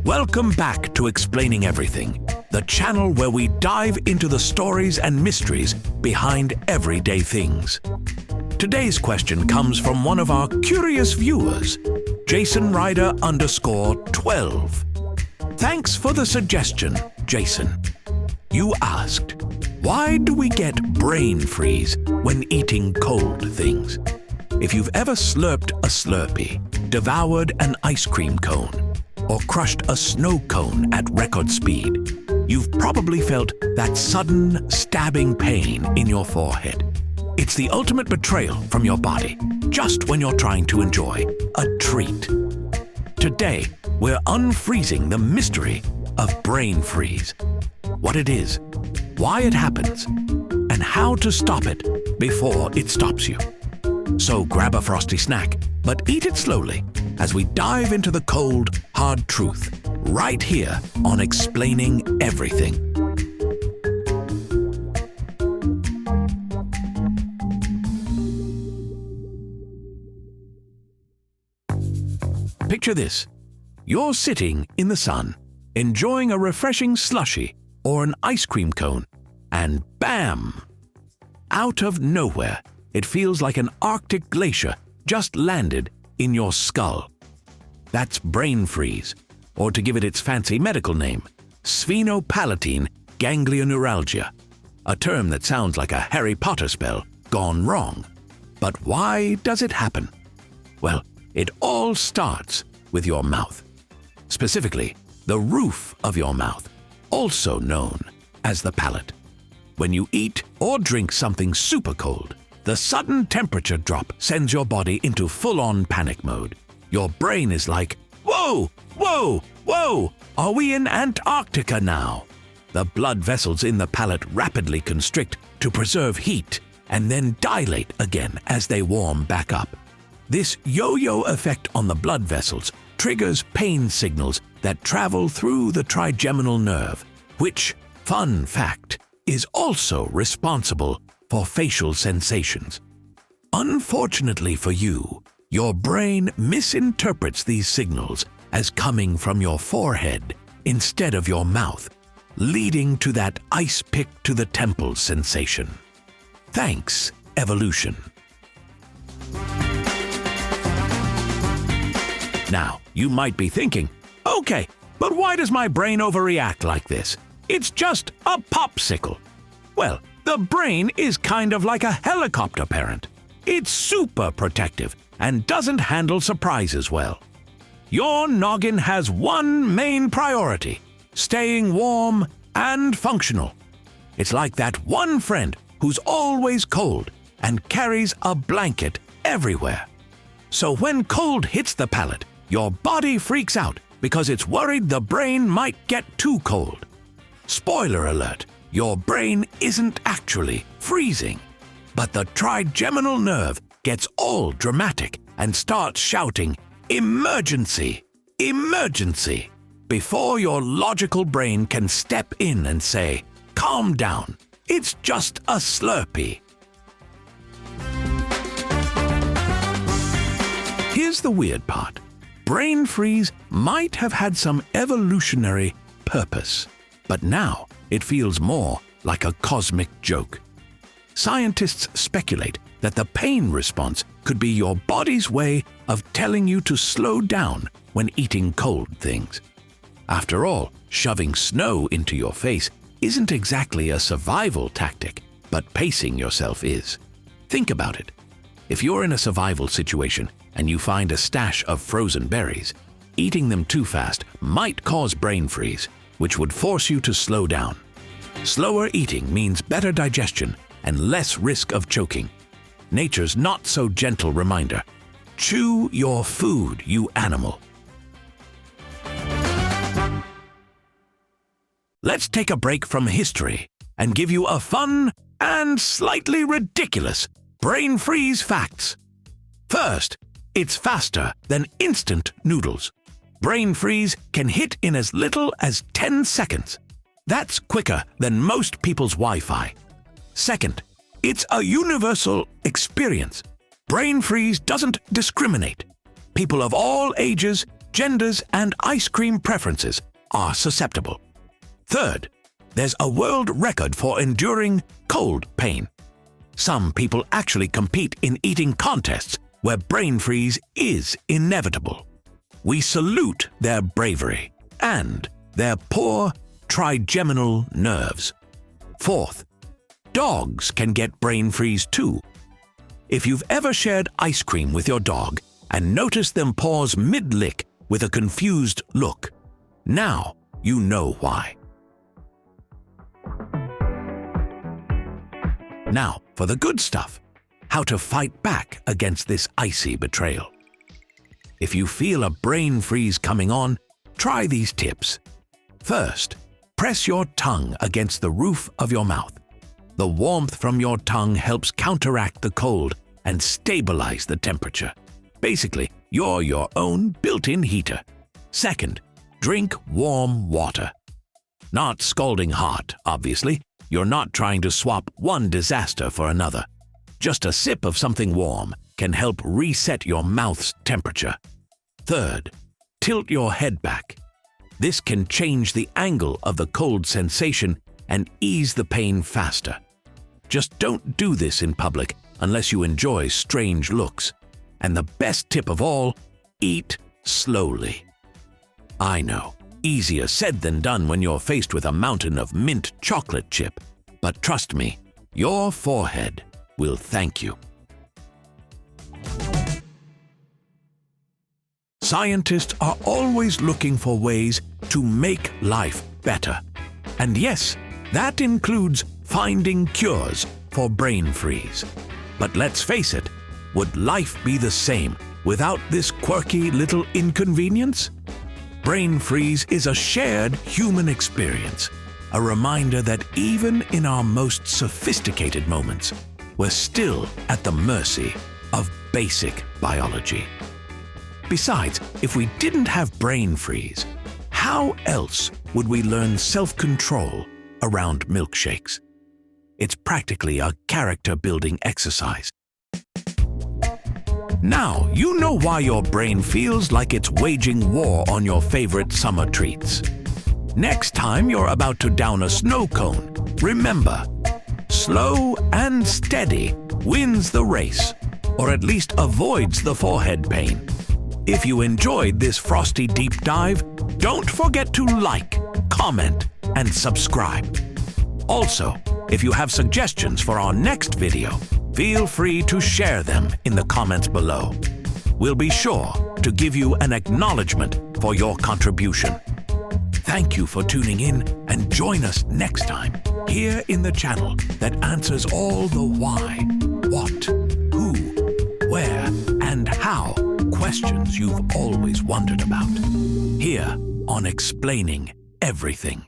Welcome back to Explaining Everything, the channel where we dive into the stories and mysteries behind everyday things. Today's question comes from one of our curious viewers, Jason Ryder _12. Thanks for the suggestion, Jason. You asked, why do we get brain freeze when eating cold things? If you've ever slurped a Slurpee, devoured an ice cream cone, or crushed a snow cone at record speed, you've probably felt that sudden, stabbing pain in your forehead. It's the ultimate betrayal from your body, just when you're trying to enjoy a treat. Today, we're unfreezing the mystery of brain freeze. What it is, why it happens, and how to stop it before it stops you. So grab a frosty snack, but eat it slowly as we dive into the cold, hard truth right here on Explaining Everything. Picture this. You're sitting in the sun, enjoying a refreshing slushie or an ice cream cone, and bam! Out of nowhere, it feels like an Arctic glacier just landed in your skull. That's brain freeze, or to give it its fancy medical name, sphenopalatine ganglioneuralgia, a term that sounds like a Harry Potter spell gone wrong. But why does it happen? Well, it all starts with your mouth. Specifically, the roof of your mouth, also known as the palate. When you eat or drink something super cold, the sudden temperature drop sends your body into full-on panic mode. Your brain is like, whoa, whoa, whoa, are we in Antarctica now? The blood vessels in the palate rapidly constrict to preserve heat and then dilate again as they warm back up. This yo-yo effect on the blood vessels triggers pain signals that travel through the trigeminal nerve, which, fun fact, is also responsible for facial sensations. Unfortunately for you, your brain misinterprets these signals as coming from your forehead instead of your mouth, leading to that ice pick to the temples sensation. Thanks, evolution. Now, you might be thinking, okay, but why does my brain overreact like this? It's just a popsicle. Well, the brain is kind of like a helicopter parent. It's super protective and doesn't handle surprises well. Your noggin has one main priority: staying warm and functional. It's like that one friend who's always cold and carries a blanket everywhere. So when cold hits the palate, your body freaks out because it's worried the brain might get too cold. Spoiler alert, your brain isn't actually freezing, but the trigeminal nerve gets all dramatic and starts shouting, "Emergency! Emergency!" before your logical brain can step in and say, "Calm down, it's just a Slurpee." Here's the weird part. Brain freeze might have had some evolutionary purpose, but now it feels more like a cosmic joke. Scientists speculate that the pain response could be your body's way of telling you to slow down when eating cold things. After all, shoving snow into your face isn't exactly a survival tactic, but pacing yourself is. Think about it. If you're in a survival situation and you find a stash of frozen berries, eating them too fast might cause brain freeze, which would force you to slow down. Slower eating means better digestion and less risk of choking. Nature's not-so-gentle reminder: chew your food, you animal. Let's take a break from history and give you a fun and slightly ridiculous brain freeze facts. First, it's faster than instant noodles. Brain freeze can hit in as little as 10 seconds. That's quicker than most people's Wi-Fi. Second, it's a universal experience. Brain freeze doesn't discriminate. People of all ages, genders, and ice cream preferences are susceptible. Third, there's a world record for enduring cold pain. Some people actually compete in eating contests where brain freeze is inevitable. We salute their bravery and their poor trigeminal nerves. Fourth, dogs can get brain freeze too. If you've ever shared ice cream with your dog and noticed them pause mid-lick with a confused look, now you know why. Now for the good stuff, how to fight back against this icy betrayal. If you feel a brain freeze coming on, try these tips. First, press your tongue against the roof of your mouth. The warmth from your tongue helps counteract the cold and stabilize the temperature. Basically, you're your own built-in heater. Second, drink warm water. Not scalding hot, obviously. You're not trying to swap one disaster for another. Just a sip of something warm can help reset your mouth's temperature. Third, tilt your head back. This can change the angle of the cold sensation and ease the pain faster. Just don't do this in public unless you enjoy strange looks. And the best tip of all, eat slowly. I know, easier said than done when you're faced with a mountain of mint chocolate chip. But trust me, your forehead will thank you. Scientists are always looking for ways to make life better. And yes, that includes finding cures for brain freeze. But let's face it, would life be the same without this quirky little inconvenience? Brain freeze is a shared human experience, a reminder that even in our most sophisticated moments, we're still at the mercy of basic biology. Besides, if we didn't have brain freeze, how else would we learn self-control around milkshakes? It's practically a character-building exercise. Now you know why your brain feels like it's waging war on your favorite summer treats. Next time you're about to down a snow cone, remember, slow and steady wins the race, or at least avoids the forehead pain. If you enjoyed this Frosty deep dive, don't forget to like, comment, and subscribe. Also, if you have suggestions for our next video, feel free to share them in the comments below. We'll be sure to give you an acknowledgement for your contribution. Thank you for tuning in, and join us next time here in the channel that answers all the why, what, who, where, and how questions you've always wondered about. Here on Explaining Everything.